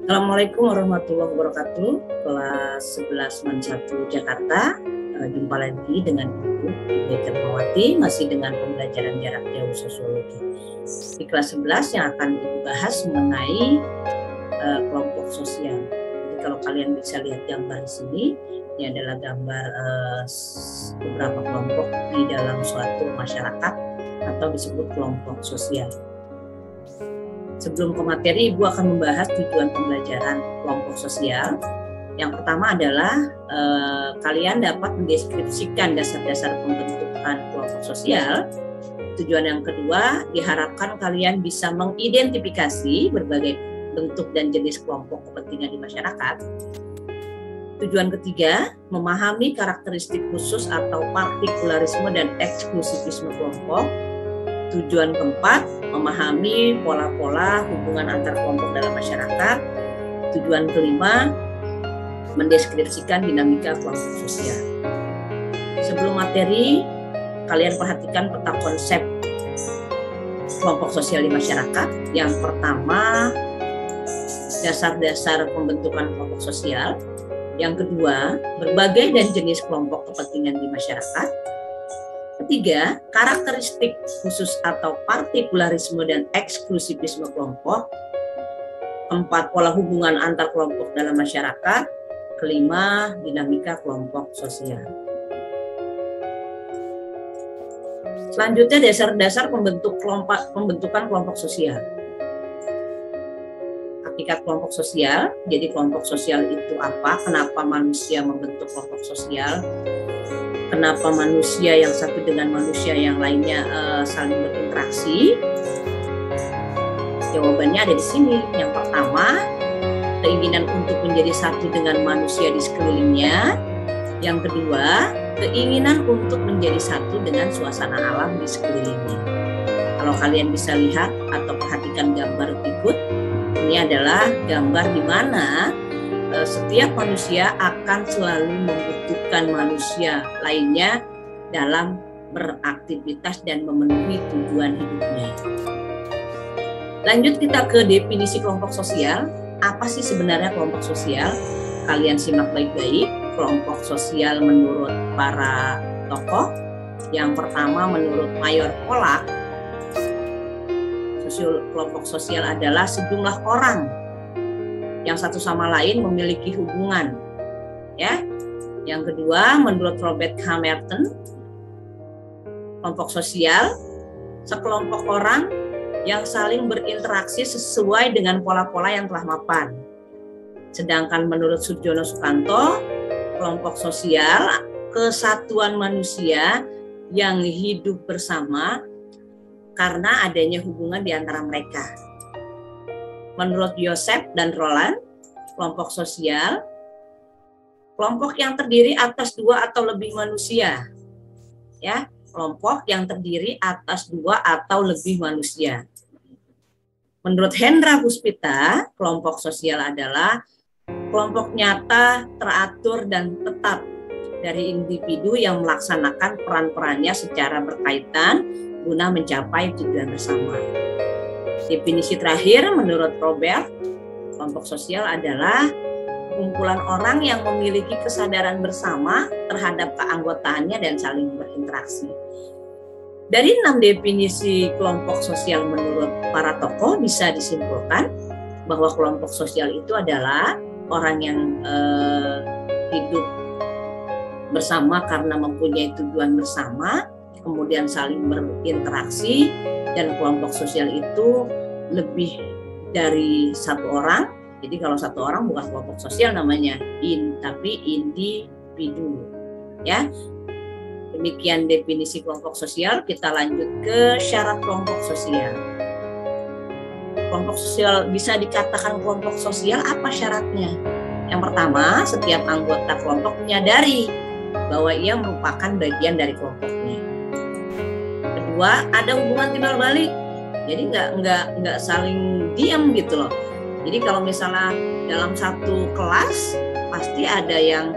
Assalamualaikum warahmatullahi wabarakatuh. Kelas 11 MAN 1 Jakarta. Jumpa lagi dengan Ibu Kermawati, masih dengan pembelajaran jarak jauh sosiologi. Di kelas 11 yang akan Ibu bahas mengenai kelompok sosial. Jadi kalau kalian bisa lihat gambar di sini, ini adalah gambar beberapa kelompok di dalam suatu masyarakat atau disebut kelompok sosial. Sebelum ke materi, Ibu akan membahas tujuan pembelajaran kelompok sosial. Yang pertama adalah kalian dapat mendeskripsikan dasar-dasar pembentukan kelompok sosial. Tujuan yang kedua, diharapkan kalian bisa mengidentifikasi berbagai bentuk dan jenis kelompok kepentingan di masyarakat. Tujuan ketiga, memahami karakteristik khusus atau partikularisme dan eksklusivisme kelompok. Tujuan keempat, memahami pola-pola hubungan antar kelompok dalam masyarakat. Tujuan kelima, mendeskripsikan dinamika kelompok sosial. Sebelum materi, kalian perhatikan peta konsep kelompok sosial di masyarakat. Yang pertama, dasar-dasar pembentukan kelompok sosial. Yang kedua, berbagai dan jenis kelompok kepentingan di masyarakat. Ketiga, karakteristik khusus atau partikularisme dan eksklusivisme kelompok. Keempat, pola hubungan antar kelompok dalam masyarakat. Kelima, dinamika kelompok sosial. Selanjutnya, dasar-dasar pembentukan kelompok sosial. Hakikat kelompok sosial. Jadi kelompok sosial itu apa? Kenapa manusia membentuk kelompok sosial? Kenapa manusia yang satu dengan manusia yang lainnya saling berinteraksi? Jawabannya ada di sini. Yang pertama, keinginan untuk menjadi satu dengan manusia di sekelilingnya. Yang kedua, keinginan untuk menjadi satu dengan suasana alam di sekelilingnya. Kalau kalian bisa lihat atau perhatikan gambar berikut, ini adalah gambar di mana setiap manusia akan selalu membutuhkan manusia lainnya dalam beraktivitas dan memenuhi tujuan hidupnya. Lanjut kita ke definisi kelompok sosial. Apa sih sebenarnya kelompok sosial? Kalian simak baik-baik. Kelompok sosial menurut para tokoh. Yang pertama menurut Mayor Polak, kelompok sosial adalah sejumlah orang yang satu sama lain memiliki hubungan, ya. Yang kedua, menurut Robert K. Merton, kelompok sosial sekelompok orang yang saling berinteraksi sesuai dengan pola-pola yang telah mapan. Sedangkan menurut Surjono Sukanto, kelompok sosial kesatuan manusia yang hidup bersama karena adanya hubungan di antara mereka. Menurut Joseph dan Roland, kelompok sosial, kelompok yang terdiri atas dua atau lebih manusia. Ya, kelompok yang terdiri atas dua atau lebih manusia. Menurut Hendra Puspita, kelompok sosial adalah kelompok nyata, teratur, dan tetap dari individu yang melaksanakan peran-perannya secara berkaitan guna mencapai tujuan bersama. Definisi terakhir menurut Robert, kelompok sosial adalah kumpulan orang yang memiliki kesadaran bersama terhadap keanggotaannya dan saling berinteraksi. Dari 6 definisi kelompok sosial menurut para tokoh bisa disimpulkan bahwa kelompok sosial itu adalah orang yang hidup bersama karena mempunyai tujuan bersama, kemudian saling berinteraksi, dan kelompok sosial itu lebih dari satu orang. Jadi kalau satu orang bukan kelompok sosial namanya, tapi individu. Ya, demikian definisi kelompok sosial. Kita lanjut ke syarat kelompok sosial. Kelompok sosial bisa dikatakan kelompok sosial, apa syaratnya? Yang pertama, setiap anggota kelompok menyadari bahwa ia merupakan bagian dari kelompoknya. Kedua, ada hubungan timbal balik. Jadi nggak saling diam gitu loh. Jadi kalau misalnya dalam satu kelas pasti ada yang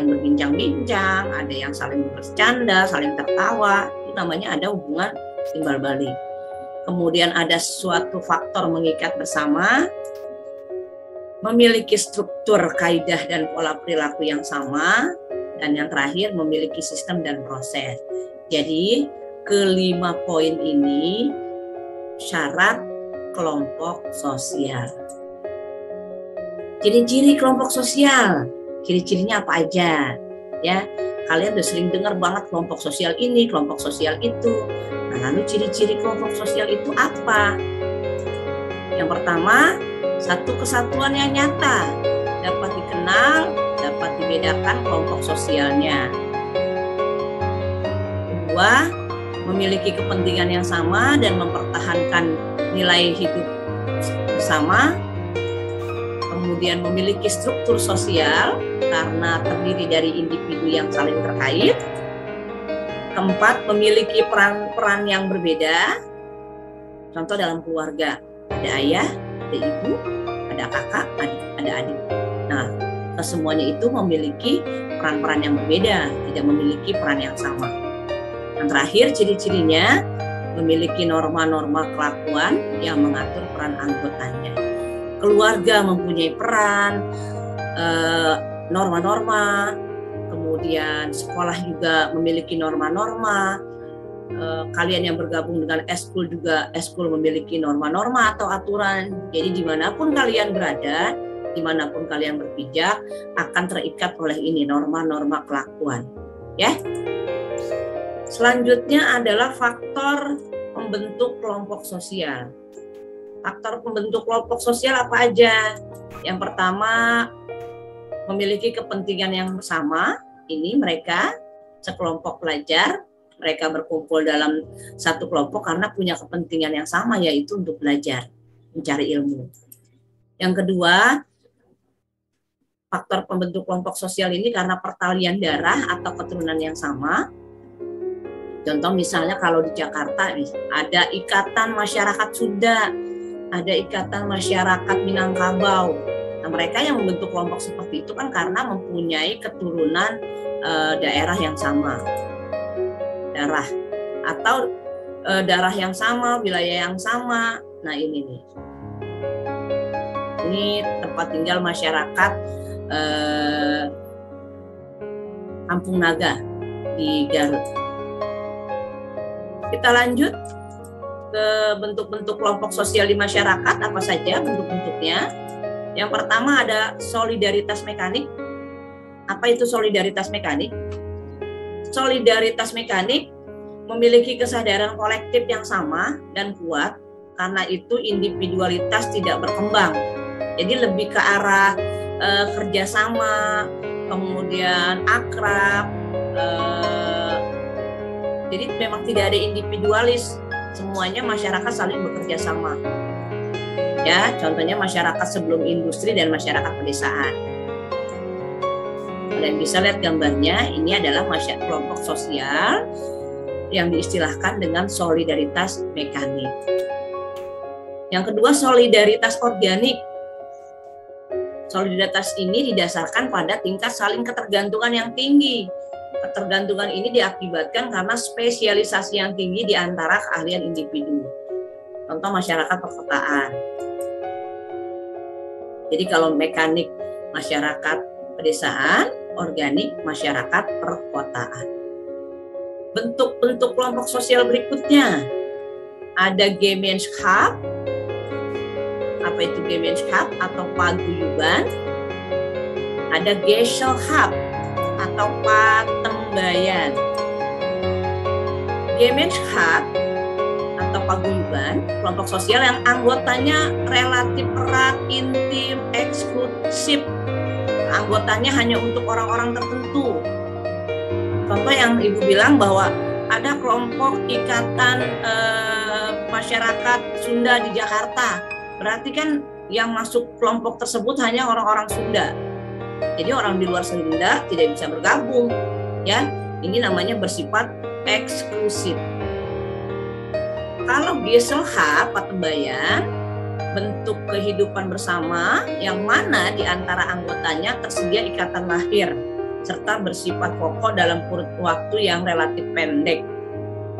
berbincang-bincang, ada yang saling bercanda, saling tertawa. Itu namanya ada hubungan timbal balik. kemudian ada suatu faktor mengikat bersama, memiliki struktur, kaidah, dan pola perilaku yang sama, dan yang terakhir memiliki sistem dan proses. Jadi kelima poin ini syarat kelompok sosial. Ciri-ciri kelompok sosial, ciri-cirinya apa aja? Ya, kalian udah sering dengar banget kelompok sosial ini, kelompok sosial itu. Nah, lalu ciri-ciri kelompok sosial itu apa? Yang pertama, satu kesatuan yang nyata, dapat dikenal, dapat dibedakan kelompok sosialnya. Kedua, memiliki kepentingan yang sama dan mempertahankan nilai hidup bersama. Kemudian memiliki struktur sosial karena terdiri dari individu yang saling terkait. Keempat, memiliki peran-peran yang berbeda. Contoh dalam keluarga, ada ayah, ada ibu, ada kakak, ada adik. Nah, kesemuanya itu memiliki peran-peran yang berbeda, tidak memiliki peran yang sama. Yang terakhir, ciri-cirinya memiliki norma-norma kelakuan yang mengatur peran anggotanya. Keluarga mempunyai peran, norma-norma, kemudian sekolah juga memiliki norma-norma, kalian yang bergabung dengan eskul juga, eskul memiliki norma-norma atau aturan. Jadi dimanapun kalian berada, dimanapun kalian berpijak, akan terikat oleh ini, norma-norma kelakuan. Ya. Selanjutnya adalah faktor pembentuk kelompok sosial. Faktor pembentuk kelompok sosial apa aja? Yang pertama, memiliki kepentingan yang sama. Ini mereka sekelompok pelajar, mereka berkumpul dalam satu kelompok karena punya kepentingan yang sama, yaitu untuk belajar, mencari ilmu. Yang kedua, faktor pembentuk kelompok sosial ini karena pertalian darah atau keturunan yang sama. Contoh misalnya kalau di Jakarta ada ikatan masyarakat Sunda, ada ikatan masyarakat Minangkabau. Nah, mereka yang membentuk kelompok seperti itu kan karena mempunyai keturunan daerah yang sama, darah atau darah yang sama, wilayah yang sama. Nah ini nih, ini tempat tinggal masyarakat Kampung Naga di Garut. Kita lanjut ke bentuk-bentuk kelompok sosial di masyarakat, apa saja bentuk-bentuknya. Yang pertama ada solidaritas mekanik. Apa itu solidaritas mekanik? Solidaritas mekanik memiliki kesadaran kolektif yang sama dan kuat, karena itu individualitas tidak berkembang. Jadi lebih ke arah kerjasama, kemudian akrab, jadi memang tidak ada individualis, semuanya masyarakat saling bekerja sama. Ya, contohnya masyarakat sebelum industri dan masyarakat pedesaan. Kalian bisa lihat gambarnya, ini adalah kelompok sosial yang diistilahkan dengan solidaritas mekanik. Yang kedua, solidaritas organik. Solidaritas ini didasarkan pada tingkat saling ketergantungan yang tinggi. Ketergantungan ini diakibatkan karena spesialisasi yang tinggi di antara keahlian individu. Contoh masyarakat perkotaan. Jadi kalau mekanik masyarakat pedesaan, organik masyarakat perkotaan. Bentuk-bentuk kelompok sosial berikutnya. Ada Gemeenschap. Apa itu Gemeenschap atau paguyuban? Ada Gesellschaft atau patembayan. Gemeenschap atau paguyuban, kelompok sosial yang anggotanya relatif erat, intim, eksklusif. Anggotanya hanya untuk orang-orang tertentu. Contoh yang Ibu bilang bahwa ada kelompok ikatan masyarakat Sunda di Jakarta. Berarti kan yang masuk kelompok tersebut hanya orang-orang Sunda. Jadi orang di luar Sunda tidak bisa bergabung, ya. Ini namanya bersifat eksklusif. Kalau Gesellschaft, patembayan, bentuk kehidupan bersama yang mana di antara anggotanya tersedia ikatan lahir serta bersifat pokok dalam kurun waktu yang relatif pendek.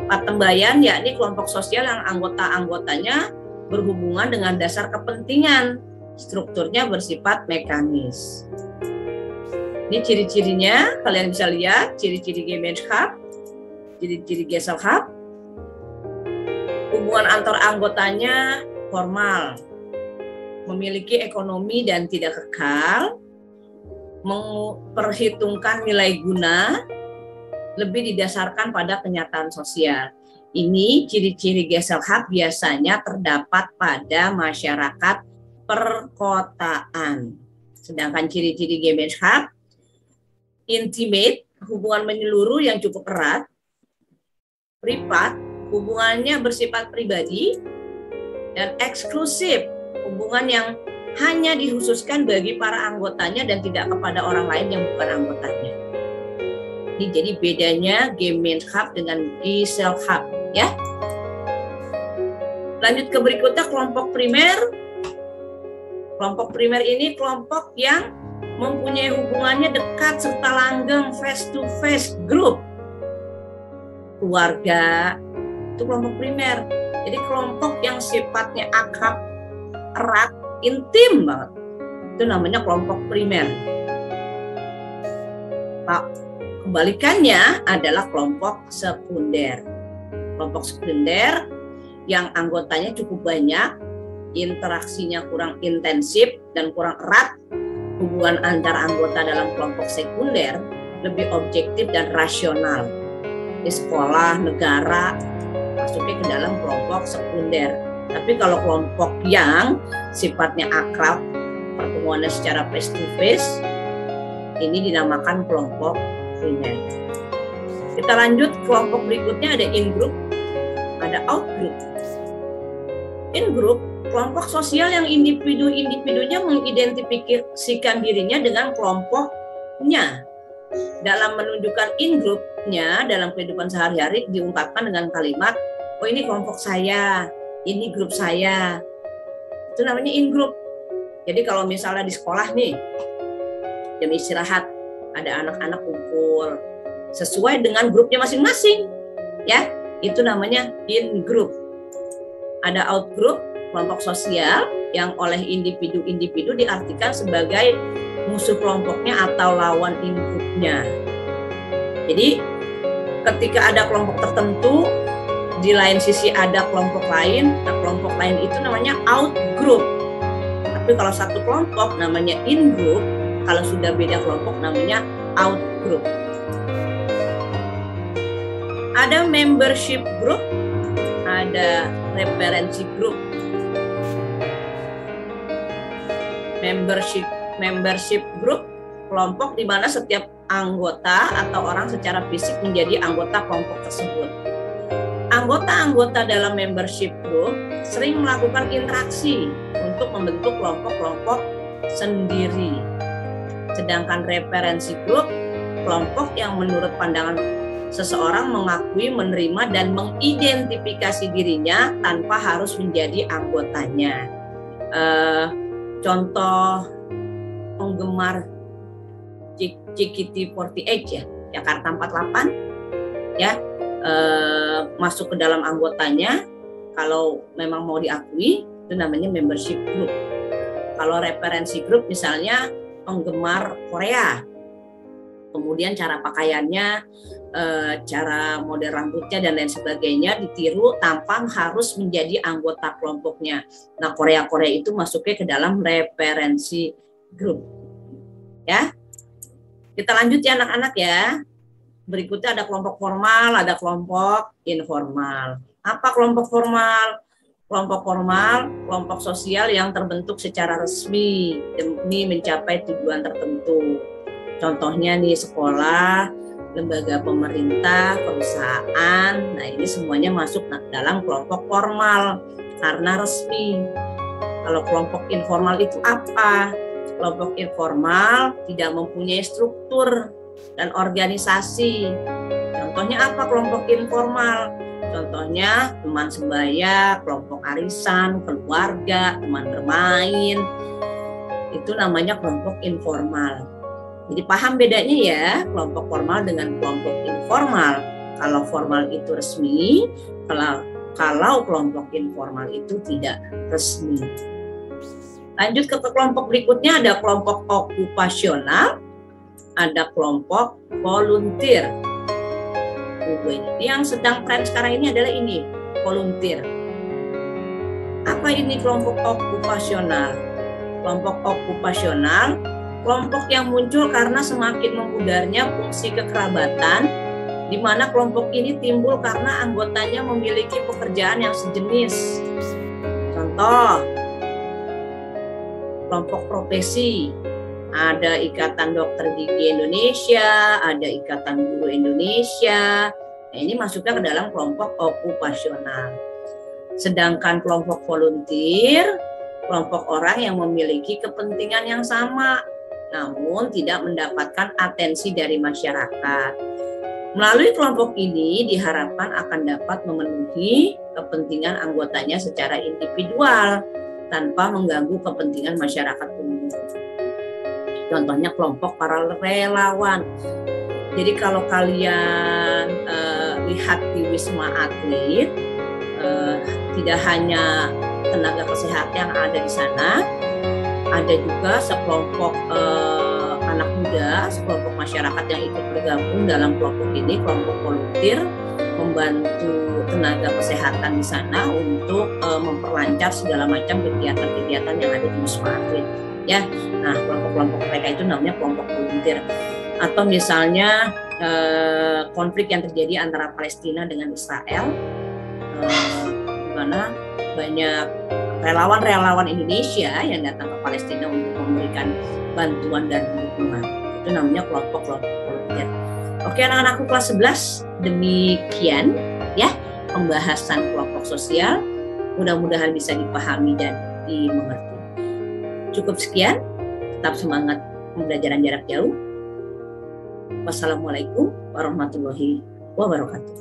Patembayan yakni kelompok sosial yang anggota-anggotanya berhubungan dengan dasar kepentingan strukturnya bersifat mekanis. Ini ciri-cirinya, kalian bisa lihat ciri-ciri Gemeinschaft, ciri-ciri Gesellschaft. Hubungan antar anggotanya formal, memiliki ekonomi dan tidak kekal, memperhitungkan nilai guna, lebih didasarkan pada kenyataan sosial. Ini ciri-ciri Gesellschaft biasanya terdapat pada masyarakat perkotaan. Sedangkan ciri-ciri Gemeinschaft, intimate, hubungan menyeluruh yang cukup erat, privat, hubungannya bersifat pribadi, dan eksklusif, hubungan yang hanya dikhususkan bagi para anggotanya dan tidak kepada orang lain yang bukan anggotanya. Ini jadi bedanya Gemeinschaft dengan Gesellschaft, ya. Lanjut ke berikutnya, kelompok primer. Kelompok primer ini kelompok yang mempunyai hubungannya dekat serta langgeng, face to face group. Keluarga itu kelompok primer. Jadi kelompok yang sifatnya akrab, erat, intim banget. Itu namanya kelompok primer. Nah, kebalikannya adalah kelompok sekunder. Kelompok sekunder yang anggotanya cukup banyak, interaksinya kurang intensif dan kurang erat. Hubungan antar anggota dalam kelompok sekunder lebih objektif dan rasional. Di sekolah, negara, masuknya ke dalam kelompok sekunder. Tapi kalau kelompok yang sifatnya akrab, pertemuannya secara face to face, ini dinamakan kelompok primer. Kita lanjut, kelompok berikutnya ada in group, ada out group. In group, kelompok sosial yang individu-individunya mengidentifikasikan dirinya dengan kelompoknya. Dalam menunjukkan in group-nya dalam kehidupan sehari-hari diungkapkan dengan kalimat, oh ini kelompok saya, ini grup saya. Itu namanya in group. Jadi kalau misalnya di sekolah nih, jam istirahat, ada anak-anak kumpul sesuai dengan grupnya masing-masing, ya, itu namanya in group. Ada out group, kelompok sosial yang oleh individu-individu diartikan sebagai musuh kelompoknya atau lawan in group-nya. Jadi ketika ada kelompok tertentu, di lain sisi ada kelompok lain, nah kelompok lain itu namanya out group. Tapi kalau satu kelompok namanya in group, kalau sudah beda kelompok namanya out group. Ada membership group, ada referensi group. Membership group, kelompok di mana setiap anggota atau orang secara fisik menjadi anggota kelompok tersebut. Anggota-anggota dalam membership group sering melakukan interaksi untuk membentuk kelompok-kelompok sendiri. Sedangkan referensi group, kelompok yang menurut pandangan seseorang mengakui, menerima, dan mengidentifikasi dirinya tanpa harus menjadi anggotanya. Contoh penggemar JKT48 ya, Jakarta 48 ya, masuk ke dalam anggotanya. Kalau memang mau diakui, itu namanya membership group. Kalau referensi group misalnya penggemar Korea, kemudian cara pakaiannya, cara model rambutnya dan lain sebagainya ditiru tanpa harus menjadi anggota kelompoknya. Nah, Korea-Korea itu masuknya ke dalam referensi grup. Ya. Kita lanjut ya anak-anak ya. Berikutnya ada kelompok formal, ada kelompok informal. Apa kelompok formal? Kelompok formal, kelompok sosial yang terbentuk secara resmi demi mencapai tujuan tertentu. Contohnya nih sekolah, lembaga pemerintah, perusahaan. Nah, ini semuanya masuk dalam kelompok formal karena resmi. Kalau kelompok informal itu apa? Kelompok informal tidak mempunyai struktur dan organisasi. Contohnya apa kelompok informal? Contohnya teman sebaya, kelompok arisan, keluarga, teman bermain. Itu namanya kelompok informal. Jadi paham bedanya ya, kelompok formal dengan kelompok informal. Kalau formal itu resmi, kalau kelompok informal itu tidak resmi. Lanjut ke kelompok berikutnya, ada kelompok okupasional, ada kelompok volunteer. Yang sedang tren sekarang ini adalah ini, volunteer. Apa ini kelompok okupasional? Kelompok okupasional, kelompok yang muncul karena semakin memudarnya fungsi kekerabatan, di mana kelompok ini timbul karena anggotanya memiliki pekerjaan yang sejenis. Contoh, kelompok profesi, ada Ikatan Dokter Gigi Indonesia, ada Ikatan Guru Indonesia. Nah, ini masuknya ke dalam kelompok okupasional. Sedangkan kelompok volunteer, kelompok orang yang memiliki kepentingan yang sama, namun tidak mendapatkan atensi dari masyarakat. Melalui kelompok ini diharapkan akan dapat memenuhi kepentingan anggotanya secara individual tanpa mengganggu kepentingan masyarakat umum. Contohnya kelompok para relawan. Jadi kalau kalian lihat di Wisma Atlet, tidak hanya tenaga kesehatan yang ada di sana, ada juga sekelompok anak muda, sekelompok masyarakat yang ikut bergabung dalam kelompok ini, kelompok volunteer, membantu tenaga kesehatan di sana untuk memperlancar segala macam kegiatan-kegiatan yang ada di Wisma Atlet. Ya, nah kelompok-kelompok mereka itu namanya kelompok volunteer. Atau misalnya konflik yang terjadi antara Palestina dengan Israel, di mana banyak relawan-relawan Indonesia yang datang ke Palestina untuk memberikan bantuan dan dukungan. Itu namanya kelompok-kelompok volunteer. Oke, anak-anakku kelas 11, demikian ya pembahasan kelompok sosial. Mudah-mudahan bisa dipahami dan dimengerti. Cukup sekian, tetap semangat pembelajaran jarak jauh. Wassalamualaikum warahmatullahi wabarakatuh.